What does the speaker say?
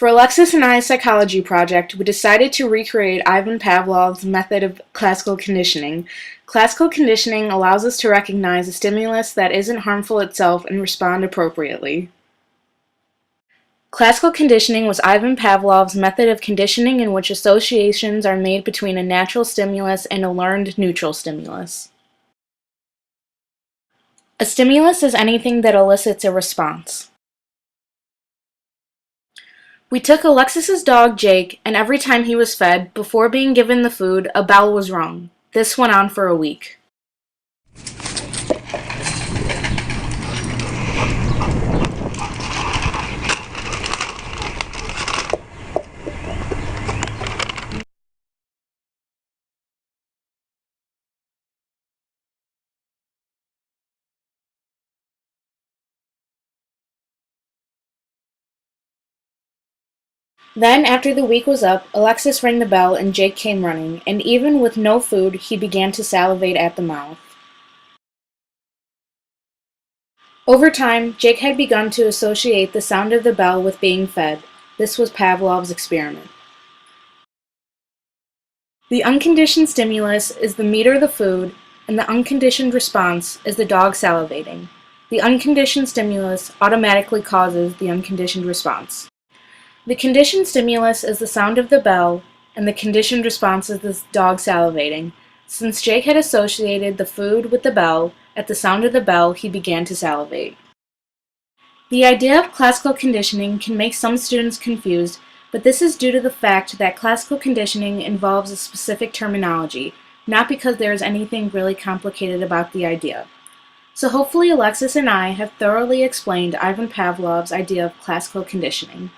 For Alexis and I's psychology project, we decided to recreate Ivan Pavlov's method of classical conditioning. Classical conditioning allows us to recognize a stimulus that isn't harmful itself and respond appropriately. Classical conditioning was Ivan Pavlov's method of conditioning in which associations are made between a natural stimulus and a learned neutral stimulus. A stimulus is anything that elicits a response. We took Alexis's dog Jake, and every time he was fed, before being given the food, a bell was rung. This went on for a week. Then, after the week was up, Alexis rang the bell and Jake came running, and even with no food, he began to salivate at the mouth. Over time, Jake had begun to associate the sound of the bell with being fed. This was Pavlov's experiment. The unconditioned stimulus is the meter the food, and the unconditioned response is the dog salivating. The unconditioned stimulus automatically causes the unconditioned response. The conditioned stimulus is the sound of the bell, and the conditioned response is the dog salivating. Since Jake had associated the food with the bell, at the sound of the bell he began to salivate. The idea of classical conditioning can make some students confused, but this is due to the fact that classical conditioning involves a specific terminology, not because there is anything really complicated about the idea. So hopefully Alexis and I have thoroughly explained Ivan Pavlov's idea of classical conditioning.